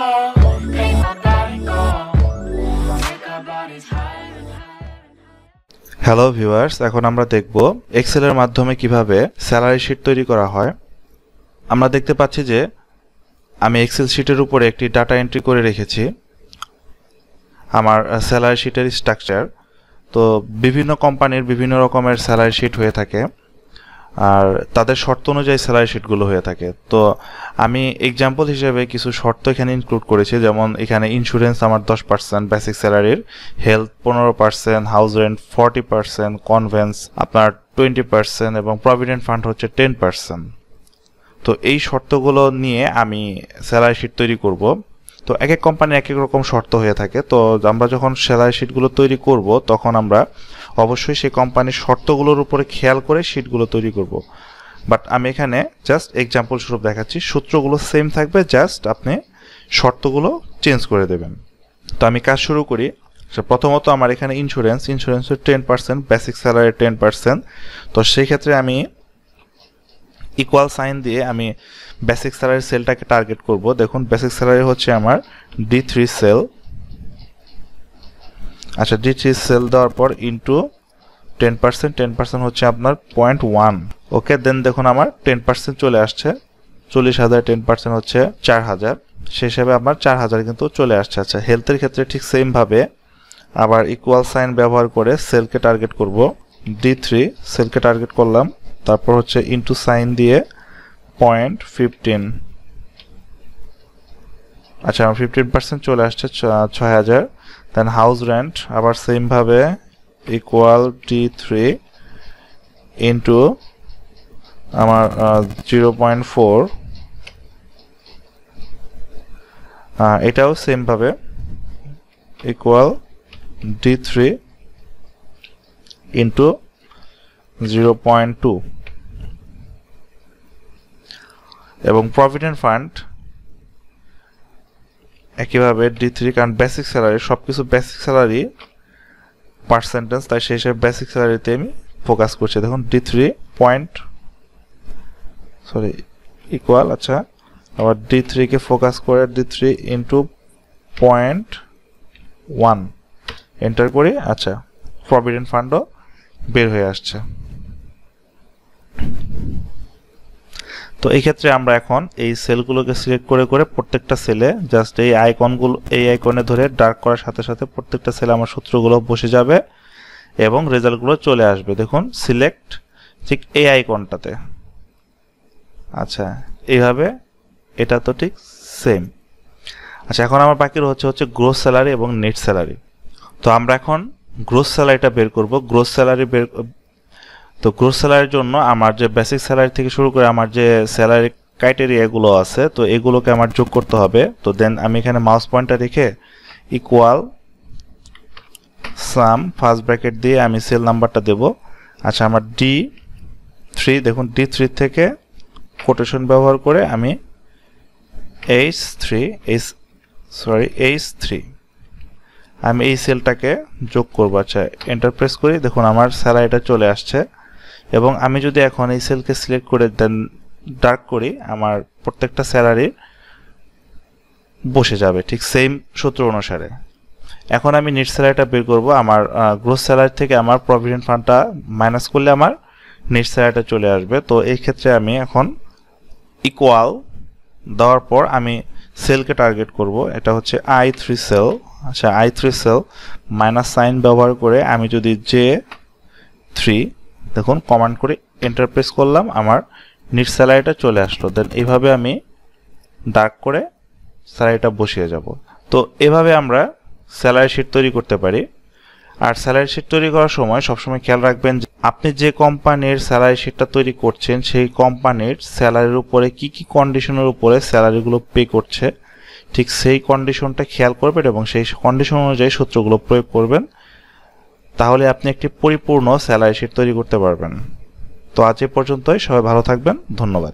call, make my body go, make our bodies higher and higher. Hello viewers, এখন আমরা দেখব Excel এর মাধ্যমে কিভাবে স্যালারি শীট তৈরি করা হয়। আমরা দেখতে পাচ্ছি যে আমি এক্সেল শীটের উপরে একটি ডাটা এন্ট্রি করে রেখেছি আমার স্যালারি শীটের স্ট্রাকচার। তো বিভিন্ন কোম্পানির বিভিন্ন রকমের স্যালারি শীট হয়ে থাকে আর তাদের শর্ত অনুযায়ী স্যালারি শিটগুলো হয়ে থাকে। তো আমি এক্সাম্পল হিসেবে কিছু শর্ত এখানে ইনক্লুড করেছি, যেমন এখানে ইন্স্যুরেন্স আমার 10% বেসিক স্যালারির, হেলথ 15%, হাউস রেন্ট 40%, কনভেন্স আপনার 20% এবং প্রভিডেন্ট ফান্ড হচ্ছে 10%। তো এই শর্তগুলো নিয়ে আমি স্যালারি শিট তৈরি করব। তো এক এক কোম্পানির এক এক রকম শর্ত হয়ে থাকে। তো আমরা যখন স্যালারি শিটগুলো তৈরি করব তখন আমরা অবশ্যই সেই কোম্পানির শর্তগুলোর উপরে খেয়াল করে শিটগুলো তৈরি করব। বাট আমি এখানে জাস্ট এক্সাম্পল স্বরূপ দেখাচ্ছি, সূত্রগুলো সেম থাকবে, জাস্ট আপনি শর্তগুলো চেঞ্জ করে দেবেন। তো আমি কাজ শুরু করি। প্রথমত আমার এখানে ইন্স্যুরেন্সের 10%, বেসিক স্যালারি 10%। তো সেই ক্ষেত্রে আমি ইকুয়াল সাইন দিয়ে আমি বেসিক স্যালারি সেলটাকে টার্গেট করব। দেখুন বেসিক স্যালারি হচ্ছে আমার D3 সেল। আচ্ছা, D3 সেল দেওয়ার পর ইনটু 10% হচ্ছে আপনার 0.1। ওকে, দেন দেখুন আমার 10% চলে আসছে, 40,000, 10% হচ্ছে 4,000, সেই হিসাবে আমার 4,000 কিন্তু চলে আসছে। আচ্ছা, হেলথের ক্ষেত্রে ঠিক সেম ভাবে আবার ইকুয়াল সাইন ব্যবহার করে সেলকে টার্গেট করব। D3 সেলকে টার্গেট করলাম, তারপর হচ্ছে ইনটু সাইন দিয়ে 0.15। আচ্ছা, আমার 15% চলে আসছে 6,000। দেন হাউস রেন্ট আবার সেম ভাবে ইকুয়াল D3 ইনটু আমার 0.4, এটাও সেম ভাবে ইকুয়াল D3 ইনটু 0.2। এবং প্রভিডেন্ট ফান্ড একইভাবে D3, কারণ বেসিক স্যালারি সবকিছু বেসিক স্যালারি পার্সেন্টেজ, তাই সেই হিসেবে বেসিক স্যালারিতে আমি ফোকাস করছি। দেখুন D3 ইকুয়াল, আচ্ছা আবার D3 কে ফোকাস করে D3 ইনটু 0.1 এন্টার করি। আচ্ছা, প্রভিডেন্ট ফান্ডও বের হয়ে আসছে। তো এই ক্ষেত্রে আমরা এখন এই সেলগুলোকে সিলেক্ট করে করে প্রত্যেকটা সেলে জাস্ট এই আইকনে ধরে ডার্ক করার সাথে সাথে প্রত্যেকটা সেলে আমার সূত্রগুলো বসে যাবে এবং রেজাল্টগুলো চলে আসবে। দেখুন সিলেক্ট ঠিক এই আইকনটাতে। আচ্ছা, এইভাবে এটা তো ঠিক সেম। আচ্ছা, এখন আমার বাকি হচ্ছে গ্রোস স্যালারি এবং নেট স্যালারি। তো আমরা এখন গ্রোস স্যালারিটা বের করব। গ্রোস স্যালারির জন্য আমার যে বেসিক স্যালারি থেকে শুরু করে আমার যে স্যালারি ক্রাইটেরিয়াগুলো আছে, তো এগুলোকে আমার যোগ করতে হবে। তো দেন আমি এখানে মাউস পয়েন্টার রেখে ইকুয়াল সাম ফার্স্ট ব্র্যাকেট দিয়ে আমি সেল নাম্বারটা দেব। আচ্ছা, আমার D3, দেখুন D3 থেকে কোটেশন ব্যবহার করে আমি H3 আমি এই সেলটাকে যোগ করব। আচ্ছা, এন্টার প্রেস করি, দেখুন আমার স্যালারিটা চলে আসছে। এবং আমি যদি এখন এই সেলকে সিলেক্ট করে দেন ডার্ক করি, আমার প্রত্যেকটা স্যালারি বসে যাবে ঠিক সেম সূত্র অনুসারে। এখন আমি নেট স্যালারিটা বের করব। আমার গ্রোস স্যালারি থেকে আমার প্রভিডেন্ট ফান্ডটা মাইনাস করলে আমার নেট স্যালারিটা চলে আসবে। তো এই ক্ষেত্রে আমি এখন ইকুয়াল দেওয়ার পর আমি সেলকে টার্গেট করব, এটা হচ্ছে I3 সেল। আচ্ছা, I3 সেল মাইনাস সাইন ব্যবহার করে আমি যদি J3 দেখুন কমান্ড করে এন্টার প্রেস করলাম, আমার নেট স্যালারিটা চলে আসলো। দেন এইভাবে আমি ডার্ক করে স্যালারিটা বসিয়ে যাব। তো এভাবে আমরা স্যালারি শিট তৈরি করতে পারি। আর স্যালারি শিট তৈরি করার সময় সবসময় খেয়াল রাখবেন যে আপনি যে কোম্পানির স্যালারি শিটটা তৈরি করছেন সেই কোম্পানির স্যালারির উপরে কি কি কন্ডিশনের উপরে স্যালারিগুলো পে করছে, ঠিক সেই কন্ডিশনটা খেয়াল করবেন এবং সেই কন্ডিশন অনুযায়ী সূত্রগুলো প্রয়োগ করবেন। তাহলে আপনি একটি পরিপূর্ণ স্যালারি শিট তৈরি করতে পারবেন। তো আজ এ পর্যন্তই, সবাই ভালো থাকবেন, ধন্যবাদ।